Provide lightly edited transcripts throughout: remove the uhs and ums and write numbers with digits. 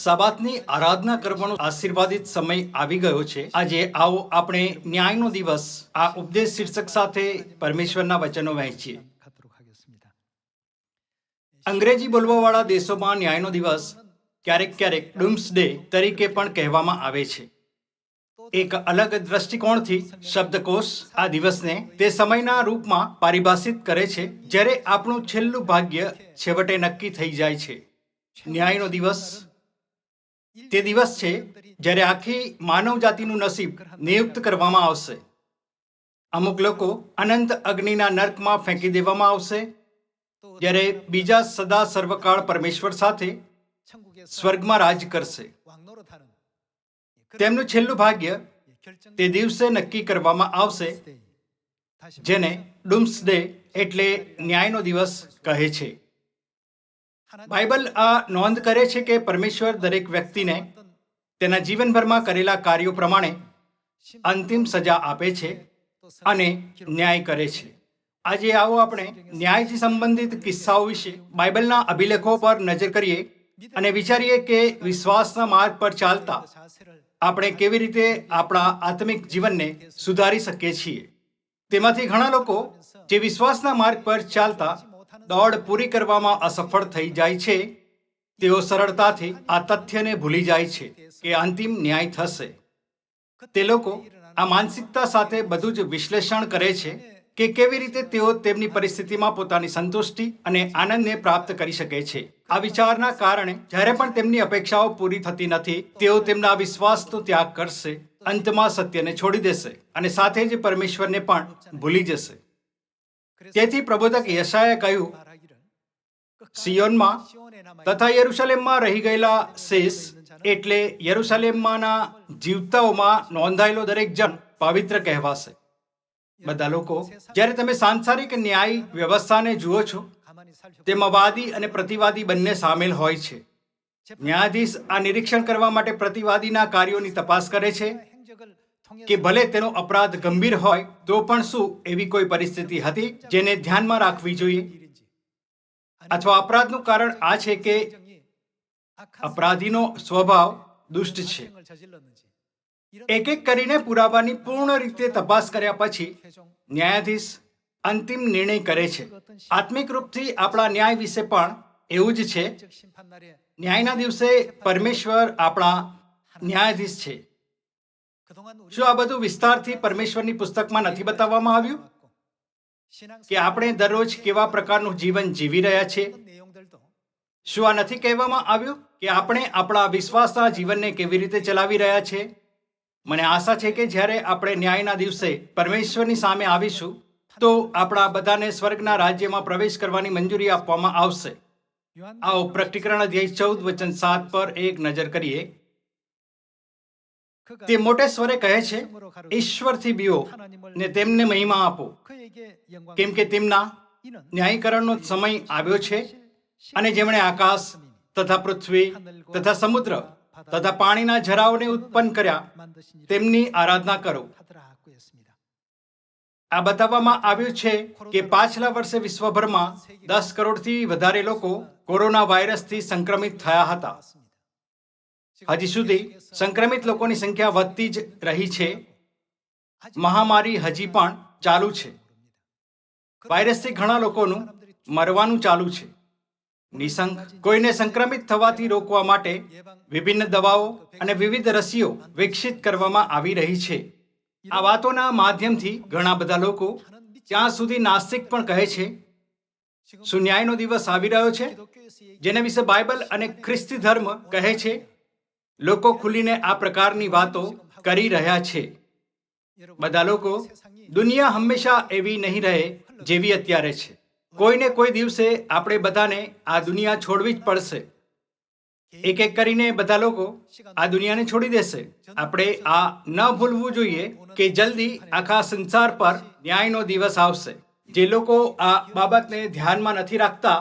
સબાતની આરાધના કરવાનો આશીર્વાદિત સમય આવી ગયો છે। આજે આવો આપણે ન્યાયનો દિવસ આ ઉપદેશ શીર્ષક સાથે પરમેશ્વરના વચનો વહેંચીએ। અંગ્રેજી બોલવાવાળા દેશોમાં ન્યાયનો દિવસ ક્યારેક ક્યારેક ડૂમ્સડે તરીકે પણ કહેવામાં આવે છે। એક અલગ દ્રષ્ટિકોણથી શબ્દકોશ આ દિવસને તે સમયના રૂપમાં પરિભાષિત કરે છે જ્યારે આપણું છેલ્લું ભાગ્ય છેવટે નક્કી થઈ જાય છે। ન્યાયનો દિવસ તે દિવસ છે જ્યારે આખી માનવ જાતિનું નસીબ નિયુક્ત કરવામાં આવશે। અમુક લોકો અનંત અગ્નિના નર્કમાં ફેંકી દેવામાં આવશે, જ્યારે બીજા સદા સર્વકાળ પરમેશ્વર સાથે સ્વર્ગમાં રાજ કરશે। તેમનું છેલ્લું ભાગ્ય તે દિવસે નક્કી કરવામાં આવશે, જેને ડૂમ્સડે એટલે ન્યાયનો દિવસ કહે છે। બાઇબલ આ નોંધ કરે છે કે પરમેશ્વર દરેક વ્યક્તિને તેના જીવનભરમાં કરેલા કાર્યો પ્રમાણે અંતિમ સજા આપે છે અને ન્યાય કરે છે। આજે આવો આપણે ન્યાયથી સંબંધિત કિસ્સાઓ વિશે બાઇબલના અભિલેખો પર નજર કરીએ અને વિચારીએ કે વિશ્વાસના માર્ગ પર ચાલતા આપણે કેવી રીતે આપણા આત્મિક જીવનને સુધારી શકીએ છીએ। તેમાંથી ઘણા લોકો જે વિશ્વાસના માર્ગ પર ચાલતા દોડ પૂરી કરવામાં અસફળ થઈ જાય છે, તેઓ સરળતાથી આ તથ્યને ભૂલી જાય છે કે અંતિમ ન્યાય થશે। તે લોકો આ માનસિકતા સાથે બધું જ વિશ્લેષણ કરે છે કે કેવી રીતે તેઓ તેમની પરિસ્થિતિમાં પોતાની સંતુષ્ટિ અને આનંદને પ્રાપ્ત કરી શકે છે। આ વિચારના કારણે જ્યારે પણ તેમની અપેક્ષાઓ પૂરી થતી નથી, તેઓ તેમના વિશ્વાસનો ત્યાગ કરશે, અંતમાં સત્યને છોડી દેશે અને સાથે જ પરમેશ્વરને પણ ભૂલી જશે। તેથી પ્રબોધક યશાયાએ કહ્યું, સિયોનમાં તથા યરુશલેમમાં રહી ગયેલા શેષ એટલે યરુશલેમમાંના જીવતાઓમાં નોંધાયેલો દરેક જન પવિત્ર કહેવાશે। બધા લોકો, જ્યારે તમે સાંસારિક ન્યાય વ્યવસ્થાને જુઓ છો, તેમાં વાદી અને પ્રતિવાદી બંને સામેલ હોય છે। ન્યાયાધીશ આ નિરીક્ષણ કરવા માટે પ્રતિવાદીના કાર્યોની તપાસ કરે છે કે ભલે તેનો અપરાધ ગંભીર હોય તો પણ શું એવી કોઈ પરિસ્થિતિ હતી જેને ધ્યાનમાં રાખવી જોઈએ, અથવા અપરાધનું કારણ આ છે કે અપરાધીનો સ્વભાવ દુષ્ટ છે। એક એક કરીને પુરાવાની પૂર્ણ રીતે તપાસ કર્યા પછી ન્યાયાધીશ અંતિમ નિર્ણય કરે છે। આત્મિક રૂપથી આપણા ન્યાય વિશે પણ એવું જ છે। ન્યાયના દિવસે પરમેશ્વર આપણા ન્યાયાધીશ છે। શું આ બધું વિસ્તારથી પરમેશ્વરની પુસ્તકમાં નથી બતાવવામાં આવ્યું કે આપણે દરરોજ કેવા પ્રકારનું જીવન જીવી રહ્યા છીએ? શું આ નથી કહેવામાં આવ્યું કે આપણે આપણા વિશ્વાસના જીવનને કેવી રીતે ચલાવી રહ્યા છીએ? મને આશા છે કે જ્યારે આપણે ન્યાયના દિવસે પરમેશ્વરની સામે આવીશું તો આપણા બધાને સ્વર્ગના રાજ્યમાં પ્રવેશ કરવાની મંજૂરી આપવામાં આવશે। આવો પ્રકટીકરણ અધ્યાય 14 વચન 7 પર એક નજર કરીએ। તે મોટે સ્વરે કહે છે, ઈશ્વરથી બીઓ ને તેમને મહિમા આપો, કેમ કે તેમના ન્યાયીકરણનો સમય આવ્યો છે અને જેમણે આકાશ તથા પૃથ્વી તથા સમુદ્ર તથા પાણીના ઝરાઓને ઉત્પન્ન કર્યા તેમની આરાધના કરો। આ બતાવવામાં આવ્યું છે કે પાછલા વર્ષે વિશ્વભરમાં 10 કરોડથી વધારે લોકો કોરોના વાયરસથી સંક્રમિત થયા હતા। હજી સુધી સંક્રમિત લોકોની સંખ્યા વધતી જ રહી છે। મહામારી હજી પણ ચાલુ છે। વાયરસથી ઘણા લોકોનું મરવાનું ચાલુ છે। નિસંક કોઈને સંક્રમિત થવાથી રોકવા માટે વિભિન્ન દવાઓ અને વિવિધ રસીઓ વિકસિત કરવામાં આવી રહી છે। આ વાતોના માધ્યમથી ઘણા બધા લોકો ત્યાં સુધી નાસ્તિક પણ કહે છે, શું ન્યાયનો દિવસ આવી રહ્યો છે જેના વિશે બાઇબલ અને ખ્રિસ્તી ધર્મ કહે છે? લોકો ખુલીને આ પ્રકારની વાતો કરી રહ્યા છે। બધા લોકો, દુનિયા હંમેશા એવી નહીં રહે જેવી અત્યારે છે। કોઈને કોઈ દિવસે આપણે બધાને આ દુનિયા છોડવી જ પડશે। એક એક કરીને બધા લોકો આ દુનિયાને છોડી દેશે। આપણે આ ન ભૂલવું જોઈએ કે જલ્દી આખા સંસાર પર ન્યાયનો દિવસ આવશે। જે લોકો આ બાબતને ધ્યાનમાં નથી રાખતા,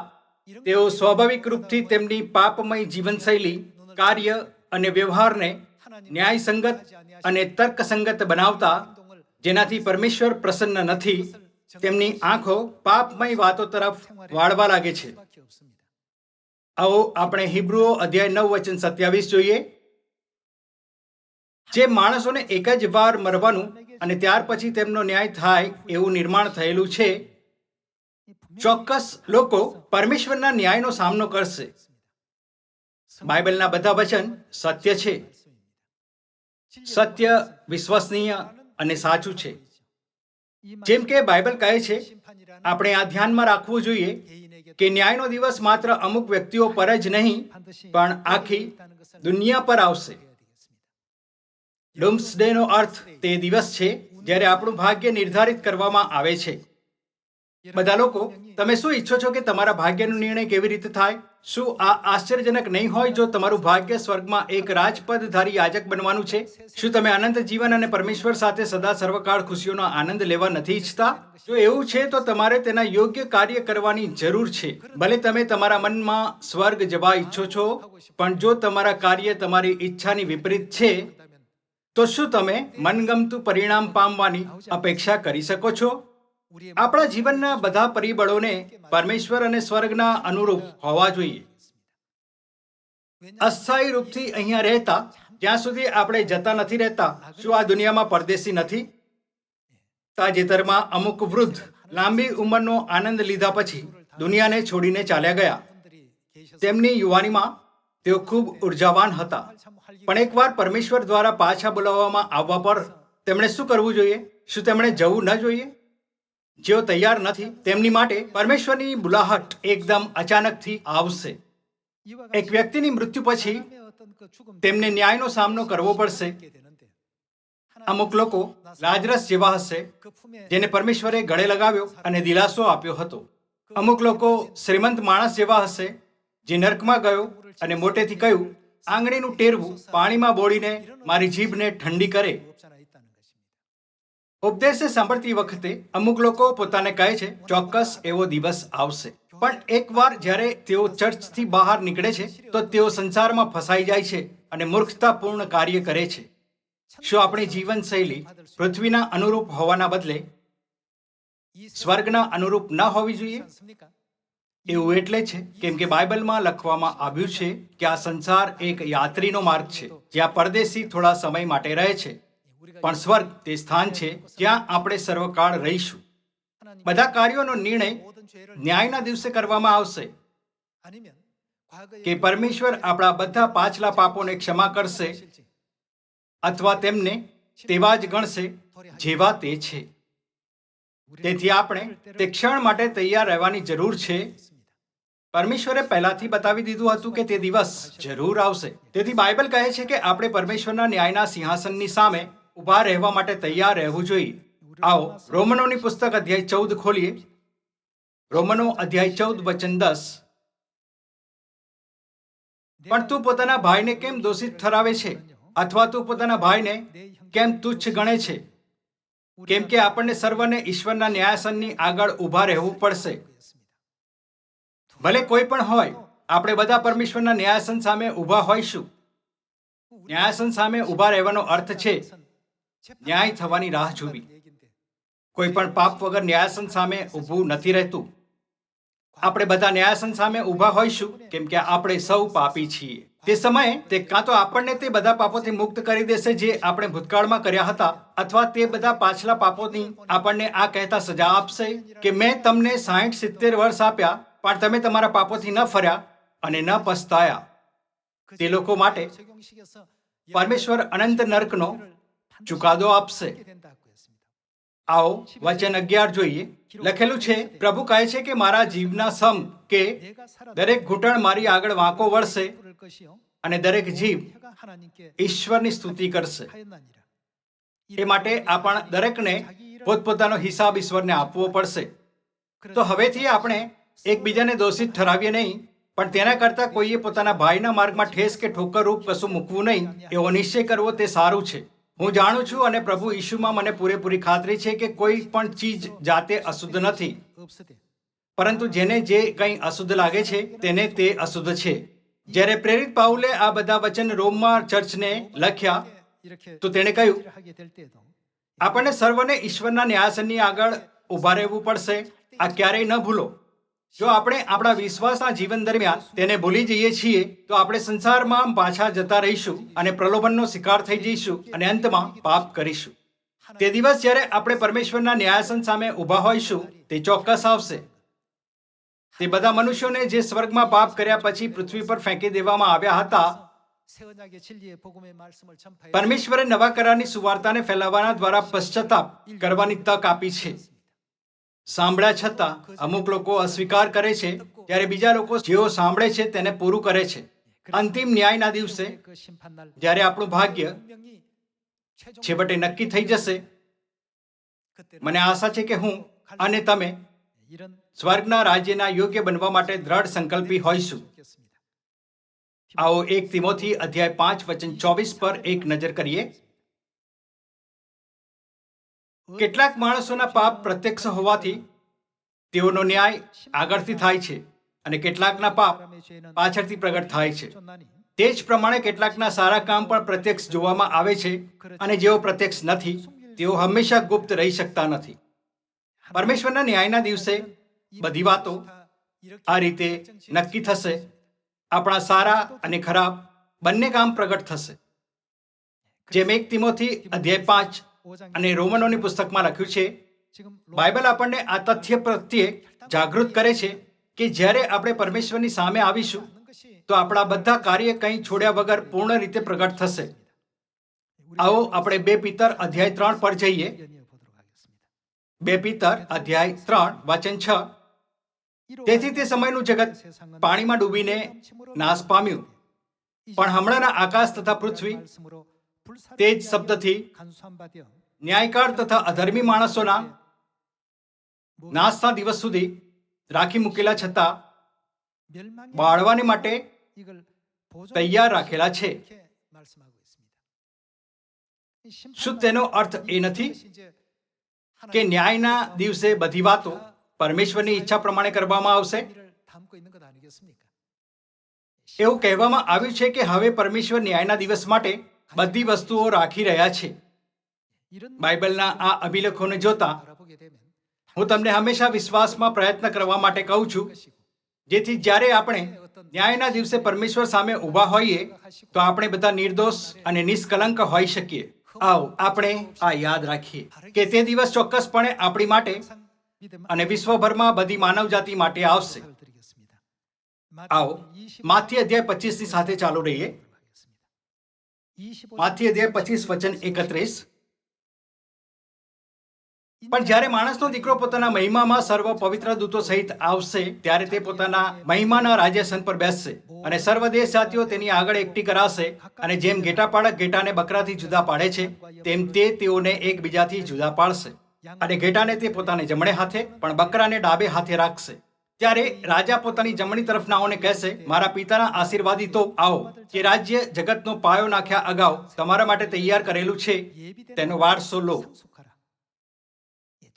તેઓ સ્વાભાવિક રૂપથી તેમની પાપમય જીવનશૈલી, કાર્ય અને વ્યવહારને ન્યાયસંગત અને તર્કસંગત બનાવતા, જેનાથી પરમેશ્વર પ્રસન્ન નથી, તેમની આંખો પાપમય વાતો તરફ વાળવા લાગે છે। આવો આપણે હિબ્રુઓ અધ્યાય 9 વચન 27 જોઈએ. જે માણસોને એક જ વાર મરવાનું અને ત્યાર પછી તેમનો ન્યાય થાય એવું નિર્માણ થયેલું છે, ચોક્કસ લોકો પરમેશ્વરના ન્યાયનો સામનો કરશે. બાઇબલના બધા વચન સત્ય છે. સત્ય વિશ્વસનીય અને સાચું છે. જેમ કે બાઇબલ કહે છે, આપણે આ ધ્યાનમાં રાખવું જોઈએ કે ન્યાયનો દિવસ માત્ર અમુક વ્યક્તિઓ પર જ નહીં પણ આખી દુનિયા પર આવશે. ડુમ્સડેનો અર્થ તે દિવસ છે જ્યારે આપણું ભાગ્ય નિર્ધારિત કરવામાં આવે છે. બધા લોકો, તમે શું ઈચ્છો છો કે તમારા ભાગ્યનો નિર્ણય કેવી રીતે થાય? શું આ આશ્ચર્યજનક નહીં હોય જો તમારું ભાગ્ય સ્વર્ગમાં એક રાજપદધારી યાજક બનવાનું છે? શું તમે અનંત જીવન અને પરમેશ્વર સાથે સદા સર્વકાળ ખુશીઓનો આનંદ લેવા નથી ઈચ્છતા? જો એવું છે તો તમારે તેના યોગ્ય કાર્ય કરવાની જરૂર છે. ભલે તમે તમારા મનમાં સ્વર્ગ જવા ઈચ્છો છો, પણ જો તમારા કાર્ય તમારી ઈચ્છાની વિપરીત છે તો શું તમે મનગમતું પરિણામ પામવાની અપેક્ષા કરી શકો છો? આપણા જીવનના બધા પરિબળોને પરમેશ્વર અને સ્વર્ગના અનુરૂપ હોવા જોઈએ. અસ્થાયી રૂપથી અહીંયા રહેતા જ્યાં સુધી આપણે જતા નથી રહેતા, શું આ દુનિયામાં પરદેશી નથી? તાજેતરમાં અમુક વૃદ્ધ લાંબી ઉંમરનો આનંદ લીધા પછી દુનિયાને છોડીને ચાલ્યા ગયા. તેમની યુવાનીમાં તેઓ ખૂબ ઉર્જાવાન હતા, પણ એકવાર પરમેશ્વર દ્વારા પાછા બોલાવવામાં આવવા પર તેમણે શું કરવું જોઈએ? શું તેમણે જવું ન જોઈએ? જેઓ તૈયાર નથી તેમની માટે પરમેશ્વરની બુલાહટ એકદમ અચાનકથી આવશે. એક વ્યક્તિની મૃત્યુ પછી તેમને ન્યાયનો સામનો કરવો પડશે. અમુક લોકો લાજરસ જેવા હશે જેને પરમેશ્વરે ગળે લગાવ્યો અને દિલાસો આપ્યો હતો. અમુક લોકો શ્રીમંત માણસ જેવા હશે જે નર્કમાં ગયો અને મોટેથી કહ્યું, આંગળીનું ટેરવું પાણીમાં બોળીને મારી જીભને ઠંડી કરે. ઉપદેશ સાંભળતી વખતે અમુક લોકો પોતાને કહે છે, ચોક્કસ એવો દિવસ આવશે. પણ એકવાર જ્યારે તેઓ ચર્ચથી બહાર નીકળે છે તો તેઓ સંસારમાં ફસાઈ જાય છે અને મૂર્ખતાપૂર્ણ કાર્ય કરે છે. શું આપણી જીવનશૈલી પૃથ્વીના અનુરૂપ હોવાના બદલે સ્વર્ગના અનુરૂપ ન હોવી જોઈએ? એવું એટલે છે કેમ કે બાઇબલમાં લખવામાં આવ્યું છે કે આ સંસાર એક યાત્રીનો માર્ગ છે જ્યાં પરદેશી થોડા સમય માટે રહે છે, પણ સ્વર્ગ તે સ્થાન છે જ્યાં આપણે સર્વકાળ રહીશું. બધા કાર્યોનો નિર્ણય ન્યાયના દિવસે કરવામાં આવશે કે પરમેશ્વર આપણા બધા પાછલા પાપોને ક્ષમા કરશે અથવા તેમને તેવા જ ગણશે જેવા તે છે. તેથી આપણે તે ક્ષણ માટે તૈયાર રહેવાની જરૂર છે. પરમેશ્વરે પહેલાથી બતાવી દીધું હતું કે તે દિવસ જરૂર આવશે. તેથી બાઇબલ કહે છે કે આપણે પરમેશ્વરના ન્યાયના સિંહાસનની સામે ઊભા રહેવા માટે તૈયાર રહેવું જોઈએ. આવો રોમનોની પુસ્તક અધ્યાય 14 ખોલીએ. રોમનો અધ્યાય 14 વચન 10. પણ તું પોતાના ભાઈને કેમ દોષિત ઠરાવે છે? અથવા તું પોતાના ભાઈને કેમ તુચ્છ ગણે છે? કેમ કે આપણને સર્વને ઈશ્વરના ન્યાયાસનની આગળ ઊભા રહેવું પડશે. ભલે કોઈ પણ હોય, આપણે બધા પરમેશ્વરના ન્યાયાસન સામે ઊભા હોઈશું. ન્યાયાસન સામે ઊભા રહેવાનો અર્થ છે ન્યાય થવાની રાહ જોવી. કોઈ પણ પાપ વગર ન્યાયાસન સામે ઊભું નથી રહેતું. આપણે બધા ન્યાયાસન સામે ઊભા હોઈશું કેમ કે આપણે સૌ પાપી છીએ. તે સમયે તે કાં તો આપણને તે બધા પાપોથી મુક્ત કરી દેશે જે આપણે ભૂતકાળમાં કર્યા હતા, અથવા તે બધા પાછલા પાપોની આપણને આ કહેતા સજા આપશે કે મેં તમને 60-70 વર્ષ આપ્યા પણ તમે તમારા પાપોથી ન ફર્યા અને ન પસ્તાયા. તે લોકો માટે પરમેશ્વર અનંત નર્કનો ચુકાદો આપશે. આવો વચન 11 જોઈએ. લખેલું છે, પ્રભુ કહે છે કે મારા જીવના સમ કે દરેક ઘૂંટણ મારી આગળ વાંકો વળશે અને દરેક જીભ ઈશ્વરની સ્તુતિ કરશે. એ માટે આપણ દરેકને પોતપોતાનો હિસાબ ઈશ્વરને આપવો પડશે. તો હવેથી આપણે એકબીજાને દોષિત ઠરાવીએ નહીં, પણ તેના કરતાં કોઈએ પોતાના ભાઈના માર્ગમાં ઠેસ કે ઠોકર રૂપ કશું મૂકવું નહીં, એવો નિશ્ચય કરવો તે સારું છે. હું જાણું છું અને પ્રભુ ઈશુમાં મને પૂરેપૂરી ખાતરી છે કે કોઈ પણ ચીજ જાતે અશુદ્ધ નથી, પરંતુ જેને જે કંઈ અશુદ્ધ લાગે છે તેને તે અશુદ્ધ છે. જ્યારે પ્રેરિત પાઉલે આ બધા વચન રોમમાં ચર્ચને લખ્યા તો તેણે કહ્યું, આપણને સર્વને ઈશ્વરના ન્યાયાસનની આગળ ઊભા રહેવું પડશે. આ ક્યારેય ન ભૂલો. જો આપણે આપણા વિશ્વાસના જીવન દરમિયાન તેને ભૂલી જઈએ છીએ તો આપણે સંસારમાં પાછા જતા રહીશું અને પ્રલોભનનો શિકાર થઈ જઈશું અને અંતમાં પાપ કરીશું. તે દિવસ જ્યારે આપણે પરમેશ્વરના ન્યાયાસન સામે ઊભા હોઈશું તે ચોક્કસ આવશે. તે બધા મનુષ્યોને જે સ્વર્ગમાં પાપ કર્યા પછી પૃથ્વી પર ફેંકી દેવામાં આવ્યા હતા, પરમેશ્વરે નવા કરારની સુવાર્તાને ફેલાવવાના દ્વારા પશ્ચાતાપ કરવાની તક આપી છે. સાંભળ્યા છતાં અમુક લોકો અસ્વીકાર કરે છે, ત્યારે બીજા લોકો જેઓ સાંભળે છે તેને પૂરું કરે છે. અંતિમ ન્યાયના દિવસે જ્યારે આપણું ભાગ્ય છેવટે નક્કી થઈ જશે, મને આશા છે કે હું અને તમે સ્વર્ગના રાજ્યના યોગ્ય બનવા માટે દ્રઢ સંકલ્પી હોઈશું. આવો 1 તિમોથી અધ્યાય 5 વચન 24 પર એક નજર કરીએ. કેટલાક માણસોના પાપ પ્રત્યક્ષ હોવાથી તેઓનો ન્યાય આગળથી થાય છે અને કેટલાકના પાપ પાછળથી પ્રગટ થાય છે. તે જ પ્રમાણે કેટલાકના સારા કામ પણ પ્રત્યક્ષ જોવામાં આવે છે અને જેઓ પ્રત્યક્ષ નથી તેઓ હંમેશા ગુપ્ત રહી શકતા નથી. પરમેશ્વરના ન્યાયના દિવસે બધી વાતો આ રીતે નક્કી થશે. આપણા સારા અને ખરાબ બંને કામ પ્રગટ થશે. જેમ 1 તિમોથી અધ્યાય 5 અને રોમનોની પુસ્તકમાં લખ્યું છે, બાઇબલ આપણને આ તથ્ય પ્રત્યે જાગૃત કરે છે કે જ્યારે આપણે પરમેશ્વરની સામે આવીશું તો આપણા બધા કાર્ય કંઈ છોડ્યા વગર પૂર્ણ રીતે પ્રગટ થશે. આવો આપણે 2 પિતર અધ્યાય 3 પર જઈએ. 2 પિતર અધ્યાય 3 વચન 6. તેથી તે સમયનું જગત પાણીમાં ડૂબીને નાશ પામ્યું, પણ હમણાંના આકાશ તથા પૃથ્વી તે જ શબ્દથી ન્યાયકાર તથા અધર્મી માણસોના નાશના દિવસ સુધી રાખી મૂકેલા છતાં બાળવાને માટે તૈયાર રાખેલા છે. શું તેનો અર્થ એ નથી કે ન્યાયના દિવસે બધી વાતો પરમેશ્વરની ઈચ્છા પ્રમાણે કરવામાં આવશે? એવું કહેવામાં આવ્યું છે કે હવે પરમેશ્વર ન્યાયના દિવસ માટે બધી વસ્તુઓ રાખી રહ્યા છે. બાઇબલના આ અભિલેખોને જોતા હું તમને હંમેશા વિશ્વાસમાં પ્રયત્ન કરવા માટે કહું છું, જેથી જ્યારે આપણે ન્યાયના દિવસે પરમેશ્વર સામે ઊભા હોઈએ તો આપણે બધા નિર્દોષ અને નિષ્કલંક હોઈ શકીએ. આવો આપણે આ યાદ રાખીએ કે તે દિવસ ચોક્કસપણે આપણી માટે અને વિશ્વભરમાં બધી માનવજાતિ માટે આવશે. આવો માથી અધ્યાય 25 ની સાથે ચાલુ રહીએ. માથી અધ્યાય 25 વચન 31. પણ જ્યારે માણસનો દીકરો પોતાના મહિમામાં સર્વ પવિત્ર દૂતો સહિત આવશે, ત્યારે તે પોતાના મહિમાના રાજ્યાસન પર બેસશે અને સર્વ દેશ જાતિઓ તેની આગળ એકઠી કરાશે. અને જેમ ઘેટાપાળક ઘેટાને બકરાથી જુદા પાડે છે, તેમ તે તેઓને એકબીજાથી જુદા પાડશે. અને ઘેટાને તે પોતાને જમણે હાથે પણ બકરાને ડાબે હાથે રાખશે. ત્યારે રાજા પોતાની જમણી તરફનાઓને કહેશે, મારા પિતાના આશીર્વાદિતો, આવો કે રાજ્ય જગતનો પાયો નાખ્યા અગાઉ તમારા માટે તૈયાર કરેલું છે તેનો વારસો લો.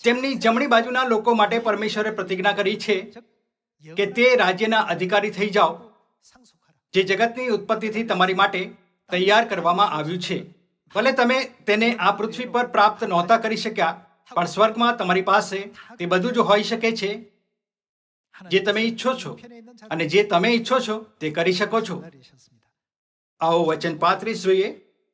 તેમની જમણી બાજુના લોકો માટે પરમેશ્વરે પ્રતિજ્ઞા કરી છે કે તે રાજ્યના અધિકારી થઈ જાઓ જે જગતની ઉત્પત્તિથી તમારી માટે તૈયાર કરવામાં આવ્યું છે. ભલે તમે તેને આ પૃથ્વી પર પ્રાપ્ત નહોતા કરી શક્યા, પણ સ્વર્ગમાં તમારી પાસે તે બધું જ હોઈ શકે છે જે તમે ઈચ્છો છો, અને જે તમે ઈચ્છો છો તે કરી શકો છો. આવો વચન 35 જોઈએ.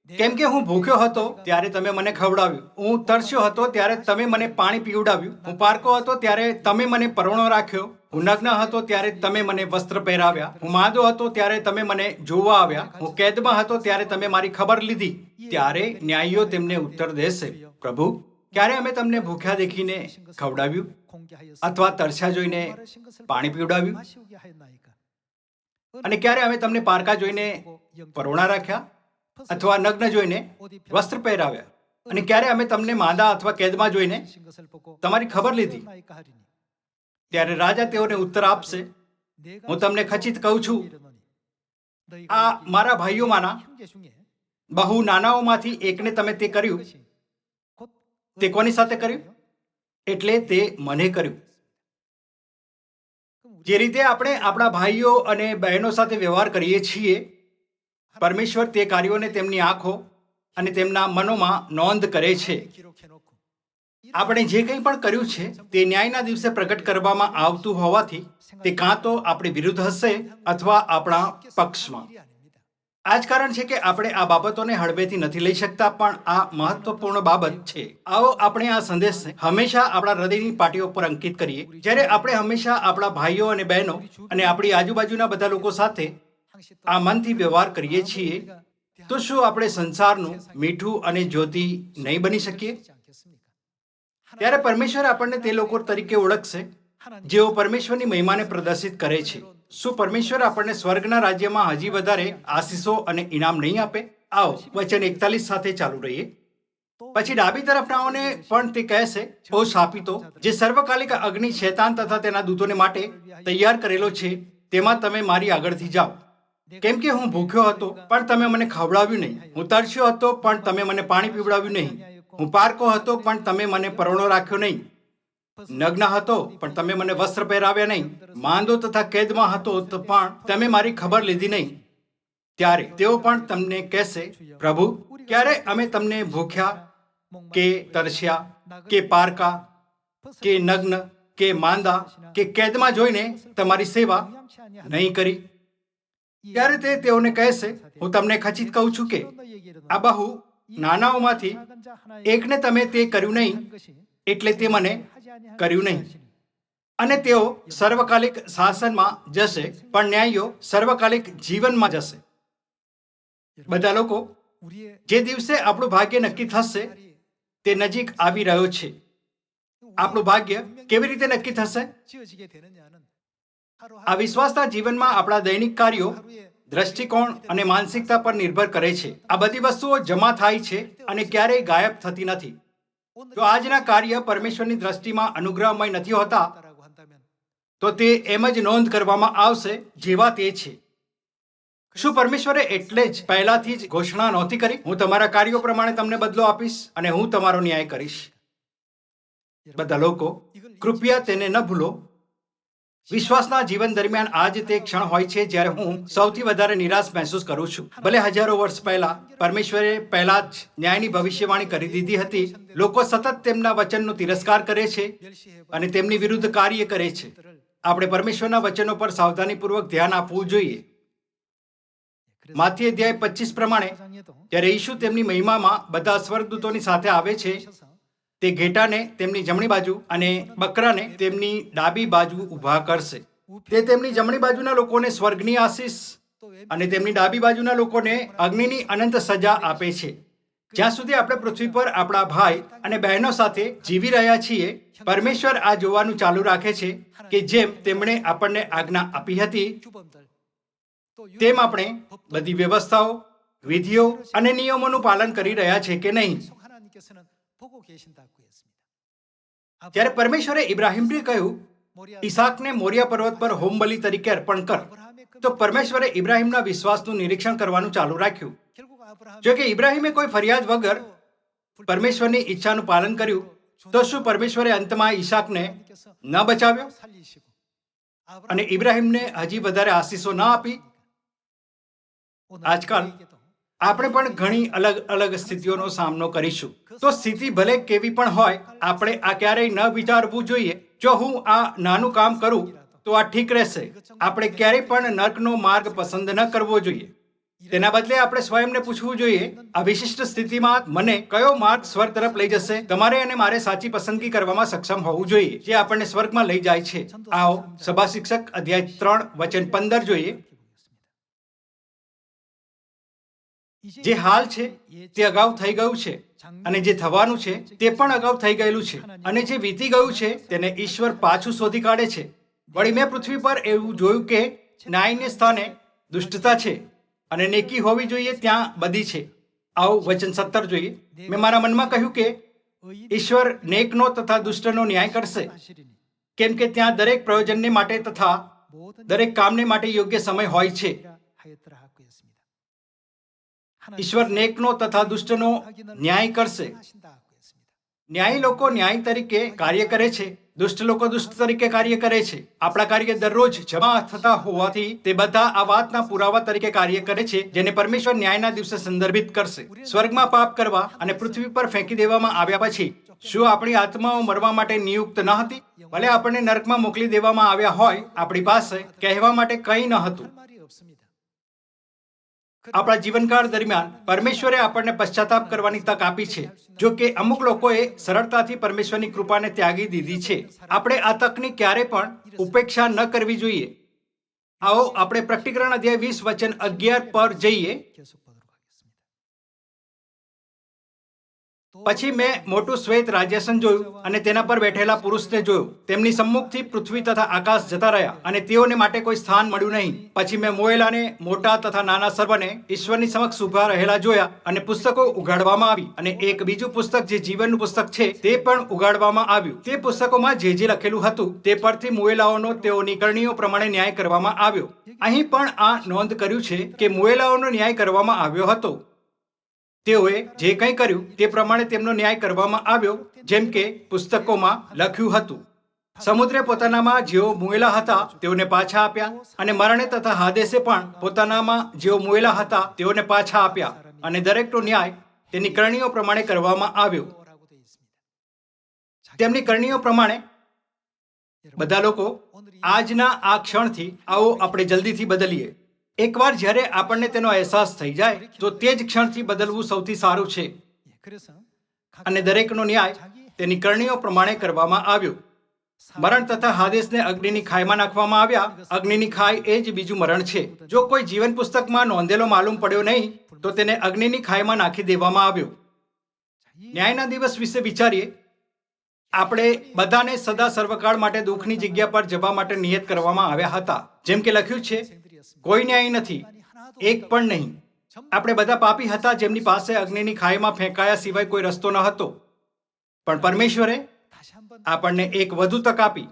કેમ કે હું ભૂખ્યો હતો ત્યારે તમે મને ખવડાવ્યું, હું તરસ્યો હતો ત્યારે તમે મને પાણી પીવડાવ્યું, હું પારકો હતો ત્યારે તમે મને પરોણો રાખ્યો, હું નગ્ન હતો ત્યારે તમે મને વસ્ત્ર પહેરાવ્યા, હું માંદો હતો ત્યારે તમે મને જોવા આવ્યા, હું કેદમાં હતો ત્યારે તમે મારી ખબર લીધી. ત્યારે ન્યાયીઓ તેમને ઉત્તર દેશે, પ્રભુ, ક્યારે અમે તમને ભૂખ્યા દેખીને ખવડાવ્યું અથવા તરસ્યા જોઈને પાણી પીવડાવ્યું? અને ક્યારે અમે તમને પારકા જોઈને પરોણા રાખ્યા અથવા નગ્ન જોઈને વસ્ત્ર પહેરાવ્યા? અને ક્યારે અમે તમને માંદા અથવા કેદમાં જોઈને તમારી ખબર લીધી? ત્યારે રાજા તેઓને ઉત્તર આપશે, હું તમને ખચિત કહું છું, આ મારા ભાઈઓમાંના બહુ નાનાઓમાંથી એકને તમે તે કર્યું. તે કોની સાથે કર્યું? એટલે તે મને કર્યું. જે રીતે આપણે આપણા ભાઈઓ અને બહેનો સાથે વ્યવહાર કરીએ છીએ, પરમેશ્વર તે કાર્યોને તેમની આંખો અને તેમના મનોમાં નોંધ કરે છે. આપણે જે કંઈ પણ કર્યું છે તે ન્યાયના દિવસે પ્રગટ કરવામાં આવતું હોવાથી તે કાં તો આપણી વિરુદ્ધ હશે અથવા આપણા પક્ષમાં. આ જ કારણ છે કે આપણે આ બાબતોને હળવેથી નથી લઈ શકતા, પણ આ મહત્વપૂર્ણ બાબત છે. આવો આપણે આ સંદેશ હંમેશા આપણા હૃદયની પાટીઓ પર અંકિત કરીએ. જ્યારે આપણે હંમેશા આપણા ભાઈઓ અને બહેનો અને આપણી આજુબાજુના બધા લોકો સાથે આ મનથી વ્યવહાર કરીએ છીએ, તો શું આપણે સંસારનું મીઠું અને જ્યોતિ નહીં બની શકીએ? ત્યારે પરમેશ્વર આપણને તે લોકો તરીકે ઓળખશે જેઓ પરમેશ્વરની મહિમાને પ્રદર્શિત કરે છે. શું પરમેશ્વર આપણને સ્વર્ગના રાજ્યમાં હજી વધારે આશીષો અને ઇનામ નહીં આપે? આવો વચન 41 સાથે ચાલુ રહીએ. પછી ડાબી તરફનાઓને પણ તે કહેશે, ઓ શાપિતો, જે સર્વકાલિક અગ્નિ શૈતાન તથા તેના દૂતોને માટે તૈયાર કરેલો છે, તેમાં તમે મારી આગળથી જાઓ. કેમ કે હું ભૂખ્યો હતો પણ તમે મને ખવડાવ્યું નહીં, હું તરસ્યો હતો પણ તમે મને પાણી પીવડાવ્યું નહીં, હું પારકો હતો પણ તમે મને પરોણો રાખ્યો નહીં, નગ્ન હતો પણ તમે મને વસ્ત્ર પહેરાવ્યા નહીં, માંદો તથા કેદમાં હતો તો પણ તમે મારી ખબર લીધી નહીં. ત્યારે તેઓ પણ તમને કહેશે, પ્રભુ, ક્યારે અમે તમને ભૂખ્યા કે તરસ્યા કે પારકા કે નગ્ન કે માંદા કે કેદમાં જોઈને તમારી સેવા નહીં કરી? ત્યારે તે તેઓને કહેશે, હું તમને ખચિત કહું છું કે આ બહુ નાનાઓમાંથી એકને તમે તે કર્યું નહીં, એટલે તે મને કર્યું નહીં. અને તેઓ સર્વકાલિક શાસનમાં જશે, પણ ન્યાયીઓ સર્વકાલિક જીવનમાં જશે. બધા લોકો, જે દિવસે આપણું ભાગ્ય નક્કી થશે તે નજીક આવી રહ્યો છે. આપણું ભાગ્ય કેવી રીતે નક્કી થશે? આ વિશ્વાસના જીવનમાં આપણા દૈનિક કાર્યો, દ્રષ્ટિકોણ અને માનસિકતા પર નિર્ભર કરે છે. આ બધી વસ્તુઓ જમા થાય છે અને ક્યારેય ગાયબ થતી નથી. જો આજના કાર્ય પરમેશ્વરની દ્રષ્ટિમાં અનુગ્રહમય નથી હોતા, તો તે એમ જ નોંધ કરવામાં આવશે જેવા તે છે. શું પરમેશ્વરે એટલે જ પહેલાથી જ ઘોષણા નહોતી કરી, હું તમારા કાર્યો પ્રમાણે તમને બદલો આપીશ અને હું તમારો ન્યાય કરીશ? બધા લોકો, કૃપયા તેને ન ભૂલો. વિશ્વાસના જીવન દરમિયાન આજ તે ક્ષણ હોય છે જ્યારે હું સૌથી વધારે નિરાશ મહેસૂસ કરું છું. ભલે હજારો વર્ષ પહેલા પરમેશ્વરે પહેલા જ ન્યાયની ભવિષ્યવાણી કરી દીધી હતી. લોકો સતત તેમના વચનનો તિરસ્કાર કરે છે અને તેમની વિરુદ્ધ કાર્ય કરે છે. આપણે પરમેશ્વરના વચનો પર સાવધાનીપૂર્વક ધ્યાન આપવું જોઈએ. માથી અધ્યાય 25 પ્રમાણે જ્યારે ઈસુ તેમની મહિમામાં બધા સ્વર્ગદૂતોની સાથે આવે છે, તે ઘેટાને તેમની જમણી બાજુ અને બકરાને તેમની ડાબી બાજુ ઊભા કરશે. તે તેમની જમણી બાજુના લોકોને સ્વર્ગની આશીષ અને તેમની ડાબી બાજુના લોકોને અગ્નિની અનંત સજા આપે છે. જ્યાં સુધી આપણે પૃથ્વી પર આપણા ભાઈ અને બહેનો સાથે જીવી રહ્યા છીએ, પરમેશ્વર આ જોવાનું ચાલુ રાખે છે કે જેમ તેમણે આપણને આજ્ઞા આપી હતી તેમ આપણે બધી વ્યવસ્થાઓ, વિધિઓ અને નિયમોનું પાલન કરી રહ્યા છે કે નહીં. જ્યારે પરમેશ્વરે ઇબ્રાહિમને કહ્યું, ઈસાકને મોરિયા પર્વત પર હોમ બલિ તરીકે અર્પણ કર, તો પરમેશ્વરે ઇબ્રાહિમના વિશ્વાસનું નિરીક્ષણ કરવાનું ચાલુ રાખ્યું. જો કે ઇબ્રાહિમે કોઈ ફરિયાદ વગર પરમેશ્વરની ઈચ્છાનું પાલન કર્યું, તો શું પરમેશ્વરે અંતમાં ઈસાકને ન બચાવ્યો અને ઇબ્રાહિમને હજી વધારે આશીષો ન આપી? આજકાલ આપણે પણ ઘણી અલગ અલગ સ્થિતિઓનો સામનો કરીશું. તો સ્થિતિ ભલે કેવી પણ હોય, આપણે આ ક્યારેય ન વિચારવું જોઈએ, જો હું આ નાનું કામ કરું તો આ ઠીક રહેશે. આપણે ક્યારેય પણ નર્કનો માર્ગ પસંદ ન કરવો જોઈએ. તેના બદલે આપણે સ્વયંને પૂછવું જોઈએ, આ વિશિષ્ટ સ્થિતિમાં મને કયો માર્ગ સ્વર્ગ તરફ લઈ જશે? તમારે અને મારે સાચી પસંદગી કરવામાં સક્ષમ હોવું જોઈએ જે આપણને સ્વર્ગમાં લઈ જાય છે. આવો સભા શિક્ષક અધ્યાય 3 વચન 15 જોઈએ. જે હાલ છે તે અગાઉ થઈ ગયું છે, અને જે થવાનું છે તે પણ અગાઉ થઈ ગયેલું છે, અને જે વીતી ગયું છે તેને ઈશ્વર પાછું શોધી કાઢે છે. વળી મેં પૃથ્વી પર એવું જોયું કે ન્યાયને સ્થાને દુષ્ટતા છે અને નેકી હોવી જોઈએ ત્યાં બધી છે. આવું વચન 17 જોઈએ. મેં મારા મનમાં કહ્યું કે ઈશ્વર નેકનો તથા દુષ્ટનો ન્યાય કરશે, કેમ કે ત્યાં દરેક પ્રયોજનને માટે તથા દરેક કામને માટે યોગ્ય સમય હોય છે. ઈશ્વર નેકનો તથા દુષ્ટનો ન્યાય કરશે. ન્યાયી લોકો ન્યાય તરીકે કાર્ય કરે છે દુષ્ટ લોકો દુષ્ટ તરીકે કાર્ય કરે છે. આપણા કાર્ય દરરોજ જમા થતા હોવાથી તે બધા આ વાતના પુરાવા તરીકે કાર્ય કરે છે, જેને પરમેશ્વર ન્યાયના દિવસે સંદર્ભિત કરશે. સ્વર્ગમાં પાપ કરવા અને પૃથ્વી પર ફેંકી દેવામાં આવ્યા પછી શું આપણી આત્માઓ મરવા માટે નિયુક્ત ન હતી? ભલે આપણને નરકમાં મોકલી દેવામાં આવ્યા હોય, આપણી પાસે કહેવા માટે કંઈ ન હતું. આપણા જીવનકાળ દરમિયાન પરમેશ્વરે આપણને પશ્ચાતાપ કરવાની તક આપી છે. જો કે અમુક લોકોએ સરળતાથી પરમેશ્વરની કૃપાને ત્યાગી દીધી છે. આપણે આ તકની ક્યારે પણ ઉપેક્ષા ન કરવી જોઈએ. આવો આપણે પ્રકટીકરણ અધ્યાય 20 વચન 11 પર જઈએ. પછી મેં મોટું શ્વેત રાજ્યાસન જોયું અને તેના પર બેઠેલા પુરુષને જોયો. તેમની સમ્મુખથી પૃથ્વી તથા આકાશ જતા રહ્યા અને તેઓને માટે કોઈ સ્થાન મળ્યું નહીં. પછી મેં મોયેલાને, મોટા તથા નાના સર્વને ઈશ્વરની સમક્ષ ઉભા રહેલા જોયા અને પુસ્તકો ઉઘાડવામાં આવી અને એક બીજું પુસ્તક જે જીવનનું પુસ્તક છે તે પણ ઉઘાડવામાં આવ્યું. તે પુસ્તકોમાં જે લખેલું હતું તે પરથી મોયેલાઓનો તેઓની કરણીઓ પ્રમાણે ન્યાય કરવામાં આવ્યો. અહીં પણ આ નોંધ કર્યું છે કે મોયેલાઓનો ન્યાય કરવામાં આવ્યો હતો. તેઓએ જે કંઈ કર્યું તે પ્રમાણે તેમનો ન્યાય કરવામાં આવ્યો, જેમ કે પુસ્તકોમાં લખ્યું હતું. સમુદ્રે પોતાનામાં જેઓ મુએલા હતા તેઓને પાછા આપ્યા અને મરણે તથા હાદેસે પણ પોતાનામાં જેઓ મુએલા હતા તેઓને પાછા આપ્યા અને દરેકનો ન્યાય તેની કરણીઓ પ્રમાણે કરવામાં આવ્યો. તેમની કરણીઓ પ્રમાણે બધા લોકો આજના આ ક્ષણથી આવો આપણે જલ્દીથી બદલીએ. એકવાર જ્યારે આપણને તેનો અહેસાસ થઈ જાય તો તે જ ક્ષણથી બદલવું સૌથી સારું છે. અને દરેકનો ન્યાય તેની કરણીઓ પ્રમાણે કરવામાં આવ્યો. મરણ તથા હાદેસને અગ્નિની ખાઈમાં નાખવામાં આવ્યા. અગ્નિની ખાઈ એ જ બીજું મરણ છે. જો કોઈ જીવન પુસ્તકમાં નોંધેલો માલુમ પડ્યો નહીં તો તેને અગ્નિની ખાઈમાં નાખી દેવામાં આવ્યો. ન્યાયના દિવસ વિશે વિચારીએ. આપણે બધાને સદા સર્વકાળ માટે દુઃખની જગ્યા પર જવા માટે નિયત કરવામાં આવ્યા હતા. જેમ કે લખ્યું છે, કોઈ ન્યાય નથી, એક પણ નહીં. આપણે બધા પાપી હતા, જેમની પાસે અગ્નિની ખાઈમાં ફેંકાયા સિવાય કોઈ રસ્તો ન હતો. પણ પરમેશ્વરે આપણને એક વધુ તક આપી.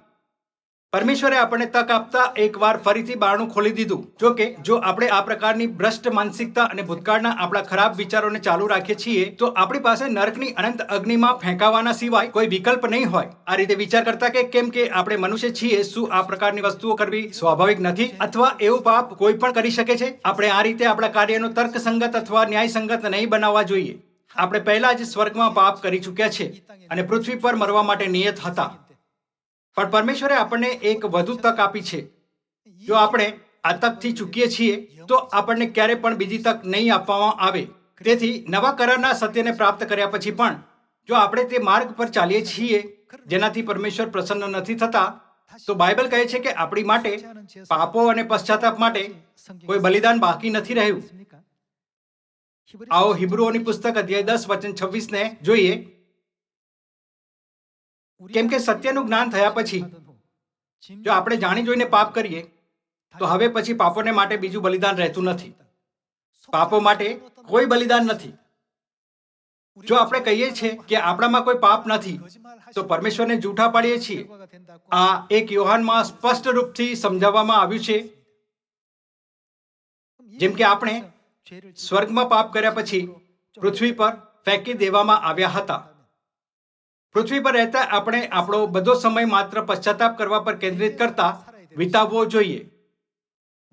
પરમેશ્વરે આપણને તક આપતા એકવાર ફરીથી બારણું ખોલી દીધું. જો કે જો આપણે આ પ્રકારની ભ્રષ્ટ માનસિકતા અને ભૂતકાળના આપણા ખરાબ વિચારોને ચાલુ રાખીએ છીએ તો આપણી પાસે નરકની અનંત અગ્નિમાં ફેંકાવાના સિવાય કોઈ વિકલ્પ નહીં હોય. આ રીતે વિચાર કરતા કે કેમ કે આપણે મનુષ્ય છીએ, શું આ પ્રકારની વસ્તુઓ કરવી સ્વાભાવિક નથી અથવા એવું પાપ કોઈ પણ કરી શકે છે? આપણે આ રીતે આપણા કાર્યનો તર્કસંગત અથવા ન્યાયસંગત નહીં બનાવવા જોઈએ. આપણે પહેલા જ સ્વર્ગમાં પાપ કરી ચૂક્યા છે અને પૃથ્વી પર મરવા માટે નિયત હતા. પણ પરમેશ્વરે આપણને એક વધુ તક આપી છે. જો આપણે આ તકથી ચૂકીએ છીએ તો આપણને ક્યારે પણ બીજી તક નહીં આપવામાં આવે. તેથી નવા કરારના સત્યને પ્રાપ્ત કર્યા પછી પણ જો આપણે તે માર્ગ પર ચાલીએ છીએ જેનાથી પરમેશ્વર પ્રસન્ન નથી થતા, તો બાઇબલ કહે છે કે આપણી માટે પાપો અને પશ્ચાતાપ માટે કોઈ બલિદાન બાકી નથી રહ્યું. આવો હિબ્રુઓની પુસ્તક અધ્યાય 10 વચન 26 ને જોઈએ. કેમ કે સત્યનું જ્ઞાન થયા પછી જો આપણે જાણી જોઈને પાપ કરીએ તો હવે પછી પાપોને માટે બીજું બલિદાન રહેતું નથી. પાપો માટે કોઈ બલિદાન નથી. જો આપણે કહીએ છીએ કે આપણામાં કોઈ પાપ નથી તો પરમેશ્વરને જૂઠા પાડીએ છીએ. આ 1 યોહાનમાં સ્પષ્ટ રૂપથી સમજાવવામાં આવ્યું છે. જેમ કે આપણે સ્વર્ગમાં પાપ કર્યા પછી પૃથ્વી પર ફેંકી દેવામાં આવ્યા હતા. પૃથ્વી પર રહેતા આપણે આપણો બધો સમય માત્ર પશ્ચાતાપ કરવા પર કેન્દ્રિત કરતા વિતાવવો જોઈએ.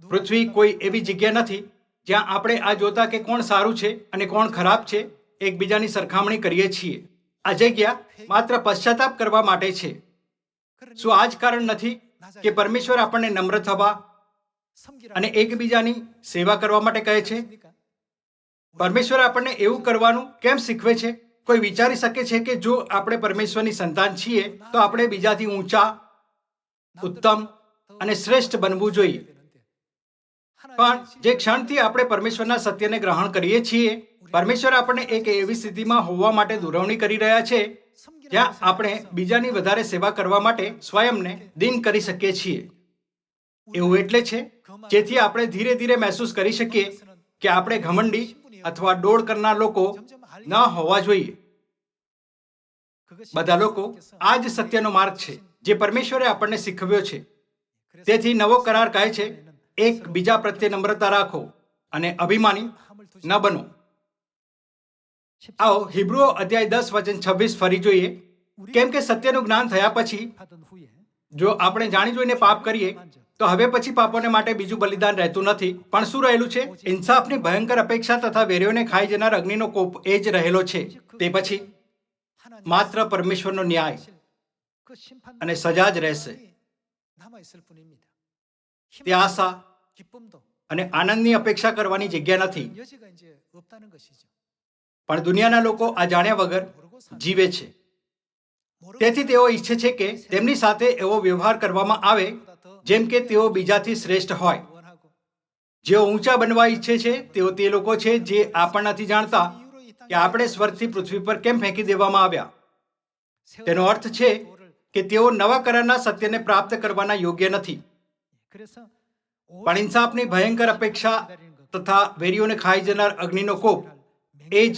પૃથ્વી કોઈ એવી જગ્યા નથી જ્યાં આપણે આ જોતા કે કોણ સારું છે અને કોણ ખરાબ છે એકબીજાની સરખામણી કરીએ છીએ. આ જગ્યા માત્ર પશ્ચાતાપ કરવા માટે છે. શું આ જ કારણ નથી કે પરમેશ્વર આપણને નમ્ર થવા અને એકબીજાની સેવા કરવા માટે કહે છે? પરમેશ્વર આપણને એવું કરવાનું કેમ શીખવે છે? કોઈ વિચારી શકે છે કે જો આપણે પરમેશ્વરની સંતાન છીએ તો આપણે બીજાથી ઊંચા, ઉત્તમ અને શ્રેષ્ઠ બનવું જોઈએ. પણ જે ક્ષણથી આપણે પરમેશ્વરના સત્યને ગ્રહણ કરીએ છીએ, પરમેશ્વર આપણને એક એવી સ્થિતિમાં હોવા માટે દોરવણી કરી રહ્યા છે જ્યાં આપણે બીજાની વધારે સેવા કરવા માટે સ્વયંને દીન કરી શકીએ છીએ. એવું એટલે છે જેથી આપણે ધીરે ધીરે મહેસૂસ કરી શકીએ કે આપણે ઘમંડી અથવા ડોળ કરનાર લોકો ન હોવા જોઈએ. બધા લોકો આ જ સત્યનો માર્ગ છે જે પરમેશ્વરે આપણને શીખવ્યો છે. તેથી નવો કરાર કહે છે, એક બીજા પ્રત્યે નમ્રતા રાખો અને અભિમાની ન બનો. આવો હિબ્રુઓ અધ્યાય 10 વચન 26 ફરી જોઈએ. કેમ કે સત્યનું જ્ઞાન થયા પછી જો આપણે જાણી જોઈને પાપ કરીએ તો હવે પછી પાપોને માટે બીજું બલિદાન રહેતું નથી, પણ શું રહેલું છે? ઇન્સાફની ભયંકર અપેક્ષા તથા વેરીઓને ખાઈ જનાર અગ્નિનો કોપ એ જ રહેલો છે. તે પછી માત્ર પરમેશ્વરનો ન્યાય અને સજા જ રહેશે. તે આશા અને આનંદની અપેક્ષા કરવાની જગ્યા નથી. પણ દુનિયાના લોકો આ જાણ્યા વગર જીવે છે. તેથી તેઓ ઈચ્છે છે કે તેમની સાથે એવો વ્યવહાર કરવામાં આવે જેમ કે તેઓ બીજાથી શ્રેષ્ઠ હોય. જેઓ ઊંચા બનવા ઈચ્છે છે તેઓ તે લોકો છે જે આ પણ નથી જાણતા કે આપણે સ્વર્ગથી પૃથ્વી પર કેમ ફેંકી દેવામાં આવ્યા. તેનો અર્થ છે કે તેઓ નવા કરારના સત્યને પ્રાપ્ત કરવાના યોગ્ય નથી. પણ ઇન્સાફની ભયંકર અપેક્ષા તથા વેરીઓને ખાઈ જનાર અગ્નિનો કોપ એ જ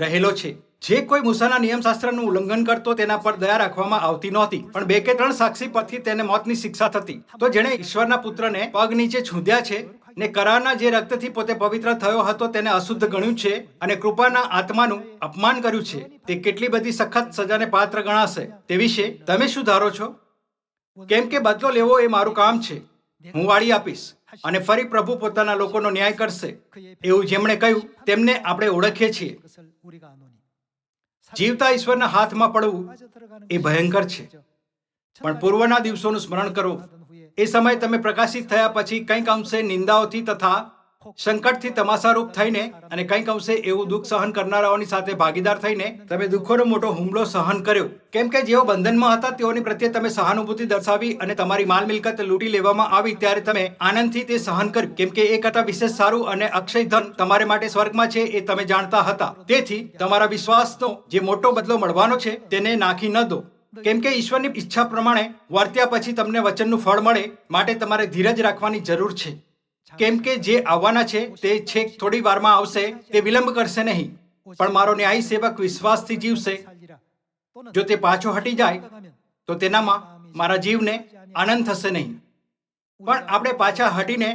રહેલો છે. જે કોઈ મૂસાના નિયમશાસ્ત્રનું ઉલ્લંઘન કરતો તેના પર દયા રાખવામાં આવતી નહોતી, પણ 2 કે 3 સાક્ષી પરથી તેને મોતની શિક્ષા થતી. તો જેણે ઈશ્વરના પુત્રને પગ નીચે છૂંદ્યા છે ને કરારના જે રક્તથી પોતે પવિત્ર થયો હતો તેને અશુદ્ધ ગણ્યું છે અને કૃપાના આત્માનું અપમાન કર્યું છે, તે કેટલી બધી સખત સજાને પાત્ર ગણાશે. તે વિશે તમે શું ધારો છો? કેમ કે બદલો લેવો એ મારું કામ છે, હું વાળી આપીશ અને ફરી પ્રભુ પોતાના લોકોનો ન્યાય કરશે. એવું જેમણે કહ્યું તેમને આપણે ઓળખીએ છીએ. જીવતા ઈશ્વરના હાથમાં પડવું એ ભયંકર છે. પણ પૂર્વના દિવસોનું સ્મરણ કરો. એ સમયે તમે પ્રકાશિત થયા પછી કંઈક અંશે નિંદાઓથી તથા સંકટથી તમાશારૂપ થઈને અને કંઈક અંશે એવું દુઃખ સહન કરનારાઓની સાથે ભાગીદાર થઈને તમે દુઃખોનો મોટો હુમલો સહન કર્યો. કેમ કે જેઓ બંધનમાં હતા તેઓની પ્રત્યે તમે સહાનુભૂતિ દર્શાવી અને તમારી માલ મિલકત લૂંટી લેવામાં આવી ત્યારે તમે આનંદથી તે સહન કર્યું. કેમ કે એ કરતાં વિશેષ સારું અને અક્ષય ધન તમારે માટે સ્વર્ગમાં છે એ તમે જાણતા હતા. તેથી તમારા વિશ્વાસનો જે મોટો બદલો મળવાનો છે તેને નાખી ન દો. કેમ કે ઈશ્વરની ઈચ્છા પ્રમાણે વર્ત્યા પછી તમને વચનનું ફળ મળે માટે તમારે ધીરજ રાખવાની જરૂર છે. કેમ કે જે આવવાના છે તે છેક થોડી વારમાં આવશે, તે વિલંબ કરશે નહીં. પણ મારો ન્યાયી સેવક વિશ્વાસથી જીવશે. જો તે પાછો હટી જાય તો તેનામાં મારા જીવને આનંદ થશે નહીં. પણ આપણે પાછા હટીને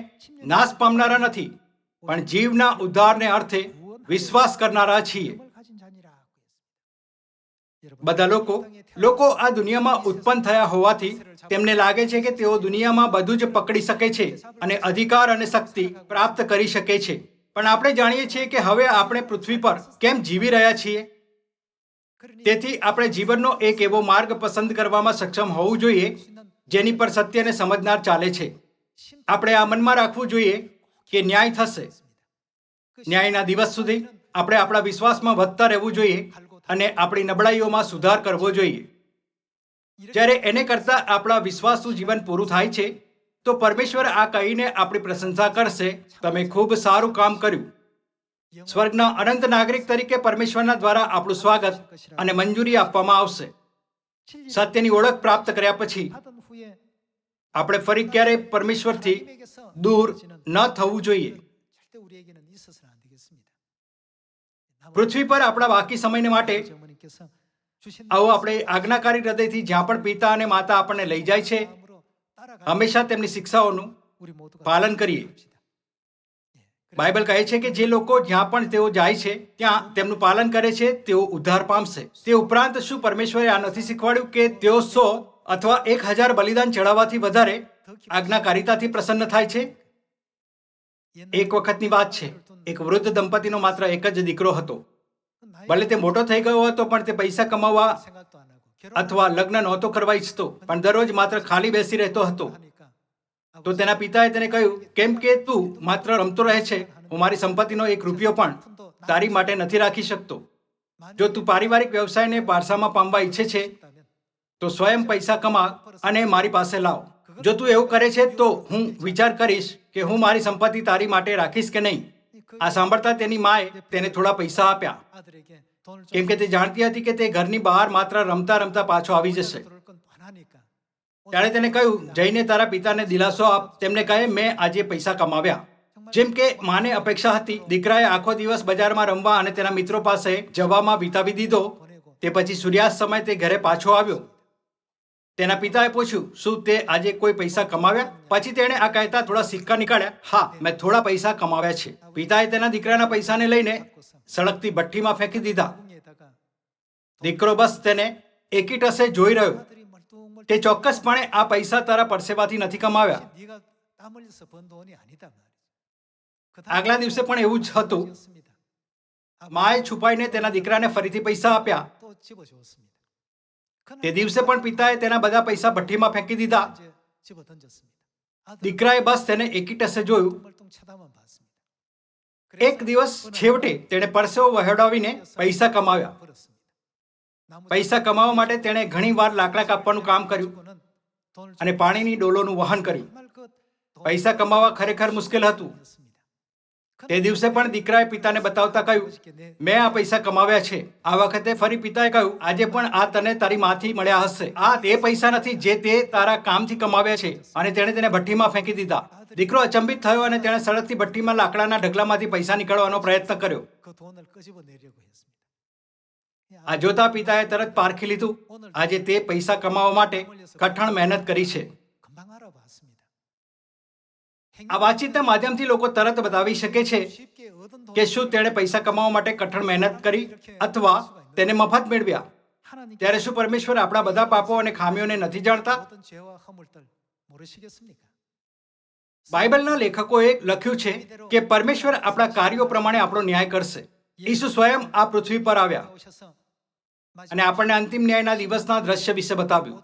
નાશ પામનારા નથી, પણ જીવના ઉદ્ધારને અર્થે વિશ્વાસ કરનારા છીએ. બધા લોકો આ દુનિયામાં ઉત્પન્ન થયા હોવાથી તેમને લાગે છે કે તેઓ દુનિયામાં બધું જ પકડી શકે છે અને અધિકાર અને શક્તિ પ્રાપ્ત કરી શકે છે. પણ આપણે જાણીએ છીએ કે હવે આપણે પૃથ્વી પર કેમ જીવી રહ્યા છીએ. તેથી આપણે જીવનનો એક એવો માર્ગ પસંદ કરવામાં સક્ષમ હોવું જોઈએ જેની પર સત્યને સમજનાર ચાલે છે. આપણે આ મનમાં રાખવું જોઈએ કે ન્યાય થશે. ન્યાયના દિવસ સુધી આપણે આપણા વિશ્વાસમાં વધતા રહેવું જોઈએ અને આપણી નબળાઈઓમાં સુધાર કરવો જોઈએ. જ્યારે એને કરતા આપણા વિશ્વાસનું જીવન પૂરું થાય છે તો પરમેશ્વર આ કહીને આપણી પ્રશંસા કરશે, તમે ખૂબ સારું કામ કર્યું. સ્વર્ગના અનંત નાગરિક તરીકે પરમેશ્વરના દ્વારા આપણું સ્વાગત અને મંજૂરી આપવામાં આવશે. સત્યની ઓળખ પ્રાપ્ત કર્યા પછી આપણે ફરી ક્યારેય પરમેશ્વરથી દૂર ન થવું જોઈએ. પૃથ્વી પર આપણા બાકી સમયને માટે આવો આપણે આજ્ઞાકારી હૃદયથી જ્યાં પણ પિતા અને માતા આપણને લઈ જાય છે હંમેશા તેમની શિક્ષાઓનું પાલન કરીએ. બાઇબલ કહે છે કે જે લોકો જ્યાં પણ તેઓ જાય છે ત્યાં તેમનું પાલન કરે છે તેઓ ઉદ્ધાર પામશે. તે ઉપરાંત શું પરમેશ્વરે આ નથી શીખવાડ્યું કે તેઓ 100 અથવા 1000 બલિદાન ચડાવવાથી વધારે આજ્ઞાકારિતાથી પ્રસન્ન થાય છે? એક વખતની વાત છે, એક વૃદ્ધ દંપતીનો માત્ર એક જ દીકરો હતો. ભલે તે મોટો થઈ ગયો હતો પણ તે પૈસા કમાવા અથવા લગ્ન નહોતો કરવા ઈચ્છતો, પણ દરરોજ માત્ર ખાલી બેસી રહેતો હતો. તો તેના પિતાએ તેને કહ્યું, કેમ કે તું માત્ર રમતો રહે છે, હું મારી સંપત્તિનો 1 રૂપિયો પણ તારી માટે નથી રાખી શકતો. જો તું પારિવારિક વ્યવસાયને પારસામાં પામવા ઈચ્છે છે તો સ્વયં પૈસા કમા અને મારી પાસે લાવ. જો તું એવું કરે છે તો હું વિચાર કરીશ કે હું મારી સંપત્તિ તારી માટે રાખીશ કે નહીં. આ સાંભળતા તેની માએ તેને થોડા પૈસા આપ્યા, કેમ કે તે જાણતી હતી કે તે ઘરની બહાર માત્ર રમતા રમતા પાછો આવી જશે. ત્યારે તેને કહ્યું, જઈને તારા પિતાને દિલાસો આપ, તેમને કહે મેં આજે પૈસા કમાવ્યા. જેમ કે માને અપેક્ષા હતી, દીકરાએ આખો દિવસ બજારમાં રમવા અને તેના મિત્રો પાસે જવામાં વિતાવી દીધો. તે પછી સૂર્યાસ્ત સમયે તે ઘરે પાછો આવ્યો. તેના પિતાએ પૂછ્યું, શું તે આજે કોઈ પૈસા કમાવ્યા? પછી તેણે આ કહેતા થોડા સિક્કા નીકાળ્યા. હા, મેં થોડા પૈસા કમાવ્યા છે. પિતાએ તેના દીકરાના પૈસાને લઈને સળગતી ભઠ્ઠીમાં ફેંકી દીધા. દીકરો બસ તેને એકીટસે જોઈ રહ્યો, તે ચોક્કસપણે આ પૈસા તારા પરસેવાથી નથી કમાવ્યા. આગલા દિવસે પણ એવું જ હતું. માએ છુપાઈને તેના દીકરાને ફરીથી પૈસા આપ્યા. તે દિવસે પણ પિતાએ તેના બધા પૈસા ભઠ્ઠીમાં ફેંકી દીધા. દીકરાએ બસ તેને એકીટસે જોયું. એક દિવસ છેવટે તેણે પરસેવો વહેવડાવીને પૈસા કમાવ્યા. પૈસા કમાવા માટે તેણે ઘણી વાર લાકડા કાપવાનું કામ કર્યું અને પાણીની ડોલોનું વહન કર્યું. પૈસા કમાવા ખરેખર મુશ્કેલ હતું. તે દિવસે પણ દીકરાએ પિતાને બતાવતા કહ્યું, મેં આ પૈસા કમાવ્યા છે. આ વખતે ફરી પિતાએ કહ્યું, આજે પણ આ તને તારી માંથી મળ્યા હશે. આ તે પૈસા નથી જે તે તારા કામથી કમાવ્યા છે. અને તેણે તેને ભઠ્ઠીમાં ફેંકી દીધા. દીકરો અચંબિત થયો અને તેણે સડકથી ભઠ્ઠીમાં લાકડાના ઢગલામાંથી પૈસા નીકળવાનો પ્રયત્ન કર્યો. આ જોતા પિતાએ તરત પારખી લીધું, આજે તે પૈસા કમાવા માટે કઠણ મહેનત કરી છે. આ વાતચીતના માધ્યમથી લોકો તરત બતાવી શકે છે કે શું તેણે પૈસા કમાવા માટે કઠણ મહેનત કરી અથવા તેને મફત મેળવ્યા. ત્યારે શું પરમેશ્વર આપણા બધા પાપો અને ખામીઓને નથી જાણતા? બાઇબલના લેખકોએ લખ્યું છે કે પરમેશ્વર આપણા કાર્યો પ્રમાણે આપણો ન્યાય કરશે. ઈસુ સ્વયં આ પૃથ્વી પર આવ્યા અને આપણને અંતિમ ન્યાયના દિવસના દ્રશ્ય વિશે બતાવ્યું.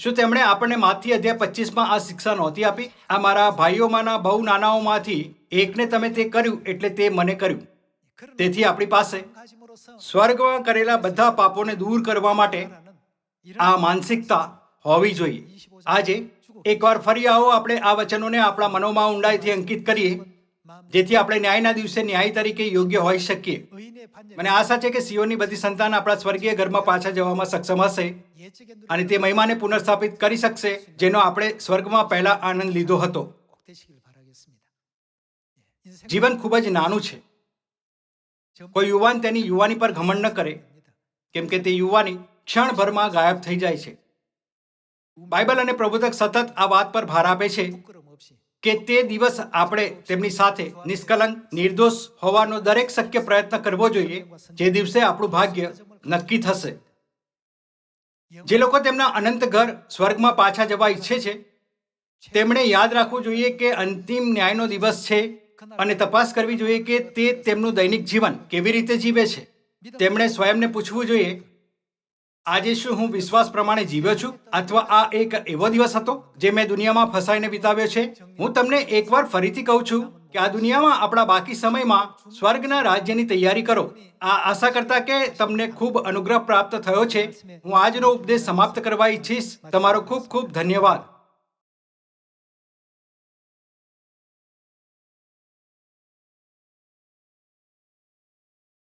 શું તેમણે આપણને માથી અધ્યાય 25 આ શિક્ષા નહોતી આપી? આ મારા ભાઈઓમાંના બહુ નાનાઓમાંથી એકને તમે તે કર્યું એટલે તે મને કર્યું. તેથી આપણી પાસે સ્વર્ગમાં કરેલા બધા પાપોને દૂર કરવા માટે આ માનસિકતા હોવી જોઈએ. આજે એકવાર ફરી આવો આપણે આ વચનોને આપણા મનોમાં ઊંડાઈથી અંકિત કરીએ, જેથી આપણે ન્યાયના દિવસે ન્યાય તરીકે યોગ્ય હોઈ શકીએ. મને આશા છે કે સિયોનની બધી સંતાન આપણા સ્વર્ગીય ઘરમાં પાછા જવામાં સક્ષમ હશે અને તે મહિમાને પુનર્સ્થાપિત કરી શકશે જેનો આપણે સ્વર્ગમાં પહેલા આનંદ લીધો હતો. જીવન ખૂબ જ નાનું છે. કોઈ યુવાન તેની યુવાની પર ઘમંડ ન કરે, કેમ કે તે યુવાની ક્ષણભરમાં ગાયબ થઈ જાય છે. બાઇબલ અને પ્રબોધક સતત આ વાત પર ભાર આપે છે કે તે દિવસ આપણે તેમની સાથે નિષ્કલંક નિર્દોષ હોવાનો દરેક શક્ય પ્રયત્ન કરવો જોઈએ, જે દિવસે આપણું ભાગ્ય નક્કી થશે. જે લોકો તેમના અનંત ઘર સ્વર્ગમાં પાછા જવા ઈચ્છે છે તેમણે યાદ રાખવું જોઈએ કે અંતિમ ન્યાયનો દિવસ છે અને તપાસ કરવી જોઈએ કે તે તેમનું દૈનિક જીવન કેવી રીતે જીવે છે. તેમણે સ્વયંને પૂછવું જોઈએ, આજે શું હું વિશ્વાસ પ્રમાણે જીવ્યો છું અથવા આ એક એવો દિવસ હતો જે મેં દુનિયામાં ફસાઈને વિતાવ્યો છે? હું તમને એકવાર ફરીથી કહું છું કે આ દુનિયામાં આપણા બાકી સમયમાં સ્વર્ગના રાજ્યની તૈયારી કરો. આ આશા કરતા કે તમને ખૂબ અનુગ્રહ પ્રાપ્ત થયો છે, હું આજનો ઉપદેશ સમાપ્ત કરવા ઈચ્છીશ. તમારો ખૂબ ખૂબ ધન્યવાદ.